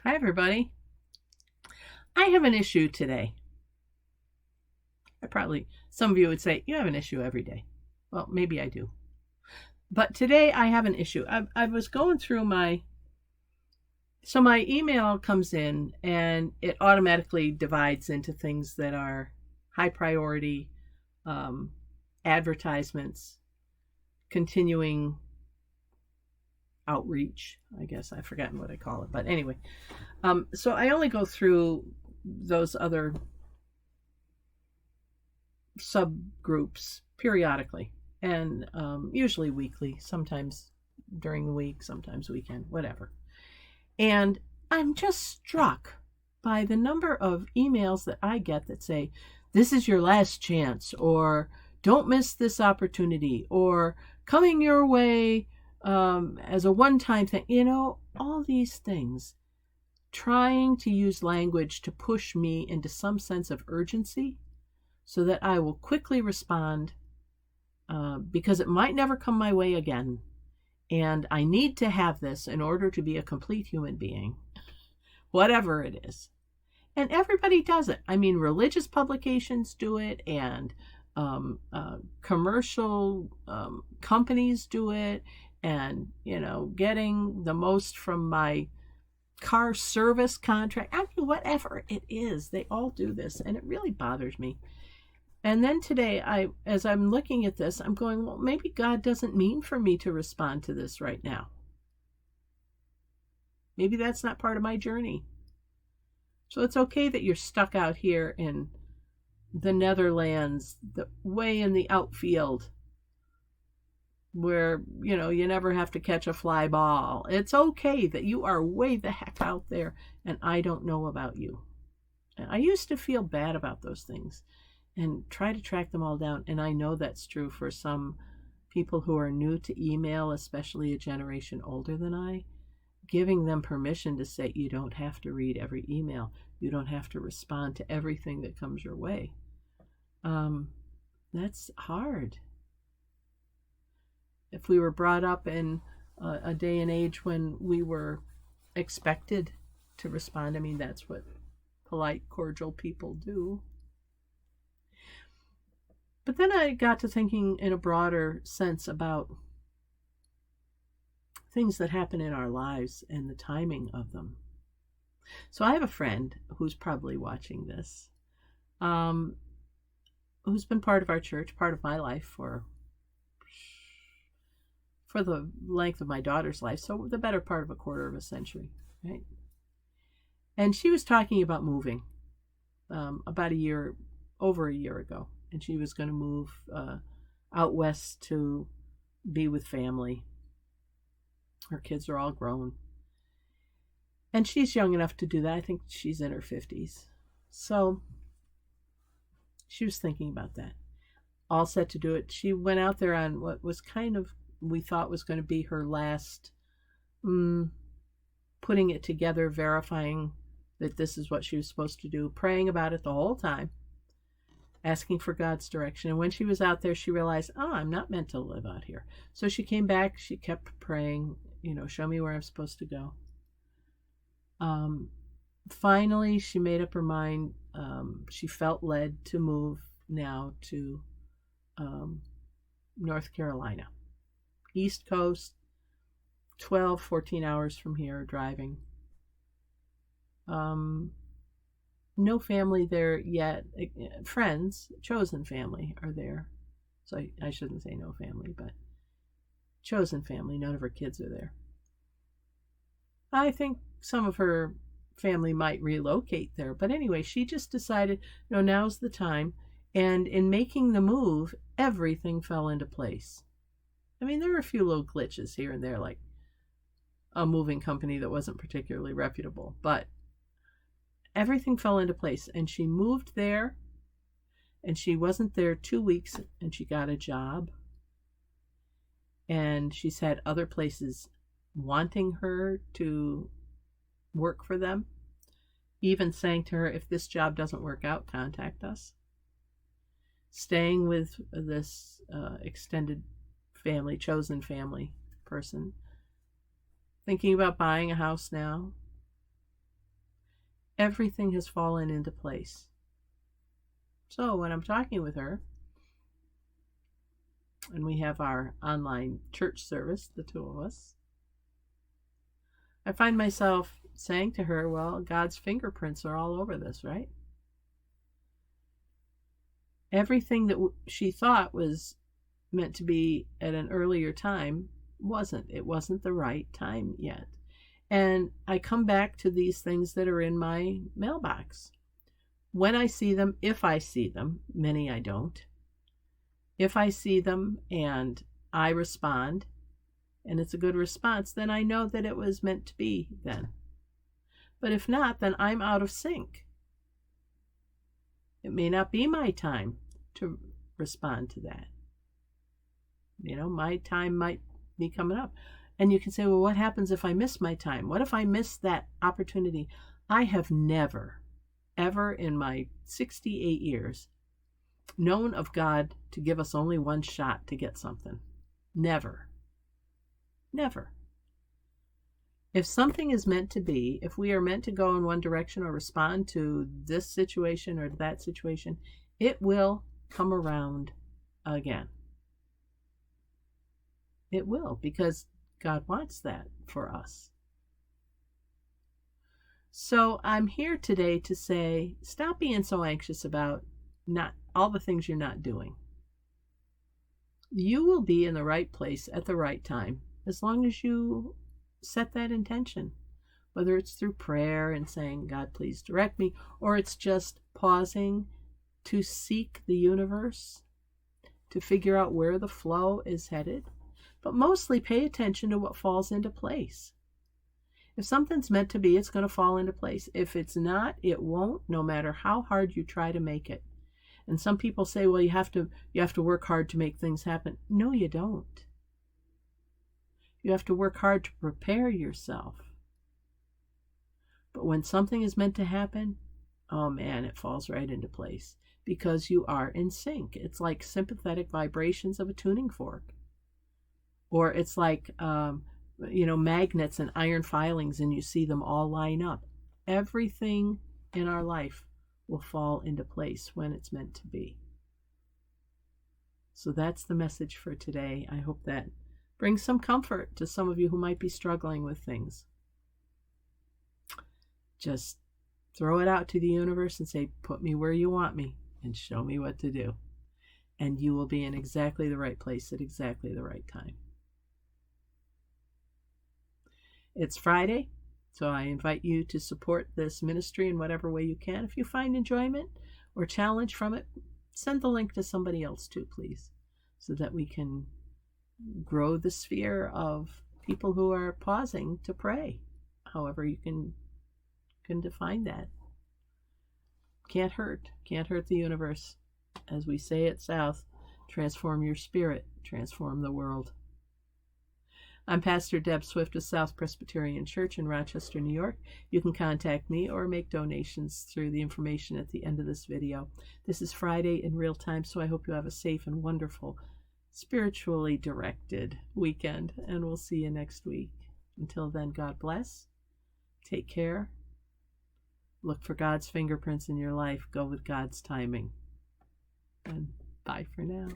Hi, everybody. I have an issue today. Some of you would say, you have an issue every day. Well, maybe I do. But today I have an issue. I was going through my email comes in and it automatically divides into things that are high priority, um, advertisements, continuing outreach. I guess I've forgotten what I call it. But anyway, so I only go through those other subgroups periodically and usually weekly, sometimes during the week, sometimes weekend, whatever. And I'm just struck by the number of emails that I get that say, this is your last chance, or don't miss this opportunity, or coming your way as a one time thing. All these things, trying to use language to push me into some sense of urgency so that I will quickly respond because it might never come my way again. And I need to have this in order to be a complete human being, whatever it is. And everybody does it. I mean, religious publications do it, and commercial companies do it, and, getting the most from my car service contract. I mean, whatever it is, they all do this, and it really bothers me. And then today, as I'm looking at this, I'm going, well, maybe God doesn't mean for me to respond to this right now. Maybe that's not part of my journey. So it's okay that you're stuck out here in the Netherlands, way in the outfield, where, you never have to catch a fly ball. It's okay that you are way the heck out there and I don't know about you. And I used to feel bad about those things and try to track them all down. And I know that's true for some people who are new to email, especially a generation older than I, giving them permission to say, you don't have to read every email. You don't have to respond to everything that comes your way. That's hard. If we were brought up in a day and age when we were expected to respond, I mean, that's what polite, cordial people do. But then I got to thinking in a broader sense about things that happen in our lives and the timing of them. So I have a friend who's probably watching this, who's been part of our church, part of my life for the length of my daughter's life, so the better part of a quarter of a century, right? And she was talking about moving about over a year ago. And she was going to move out west to be with family. Her kids are all grown. And she's young enough to do that. I think she's in her 50s. So she was thinking about that. All set to do it. She went out there on what was kind of, we thought was going to be her last putting it together, verifying that this is what she was supposed to do, praying about it the whole time, asking for God's direction. And when she was out there, she realized, I'm not meant to live out here. So she came back. She kept praying, show me where I'm supposed to go. Finally, she made up her mind. She felt led to move now to North Carolina. East Coast, 14 hours from here driving. No family there yet. Friends, chosen family, are there. So I shouldn't say no family, but chosen family. None of her kids are there. I think some of her family might relocate there. But anyway, she just decided, now's the time. And in making the move, everything fell into place. I mean, there were a few little glitches here and there, like a moving company that wasn't particularly reputable, but everything fell into place. And she moved there, and she wasn't there 2 weeks, and she got a job. And she's had other places wanting her to work for them, even saying to her, if this job doesn't work out, contact us. Staying with this extended family, chosen family person. Thinking about buying a house now. everything has fallen into place. So when I'm talking with her, and we have our online church service, the two of us, I find myself saying to her, well, God's fingerprints are all over this, right? Everything that she thought was meant to be at an earlier time wasn't. It wasn't the right time yet. And I come back to these things that are in my mailbox. When I see them, if I see them, many I don't. If I see them and I respond, and it's a good response, then I know that it was meant to be then. But if not, then I'm out of sync. It may not be my time to respond to that. My time might be coming up. And you can say, well, what happens if I miss my time? What if I miss that opportunity? I have never, ever in my 68 years known of God to give us only one shot to get something. Never. Never. If something is meant to be, if we are meant to go in one direction or respond to this situation or that situation, it will come around again. It will, because God wants that for us. So I'm here today to say, stop being so anxious about not all the things you're not doing. You will be in the right place at the right time, as long as you set that intention, whether it's through prayer and saying, God, please direct me, or it's just pausing to seek the universe, to figure out where the flow is headed. But mostly pay attention to what falls into place. If something's meant to be, it's going to fall into place. If it's not, it won't, no matter how hard you try to make it. And some people say, well, you have to work hard to make things happen. No, you don't. You have to work hard to prepare yourself. But when something is meant to happen, oh man, it falls right into place because you are in sync. It's like sympathetic vibrations of a tuning fork. Or it's like, magnets and iron filings, and you see them all line up. Everything in our life will fall into place when it's meant to be. So that's the message for today. I hope that brings some comfort to some of you who might be struggling with things. Just throw it out to the universe and say, put me where you want me and show me what to do. And you will be in exactly the right place at exactly the right time. It's Friday, so I invite you to support this ministry in whatever way you can. If you find enjoyment or challenge from it, send the link to somebody else too, please, so that we can grow the sphere of people who are pausing to pray, however you can define that. Can't hurt the universe. As we say at South, transform your spirit, transform the world. I'm Pastor Deb Swift of South Presbyterian Church in Rochester, New York. You can contact me or make donations through the information at the end of this video. This is Friday in real time, so I hope you have a safe and wonderful, spiritually directed weekend, and we'll see you next week. Until then, God bless. Take care. Look for God's fingerprints in your life. Go with God's timing. And bye for now.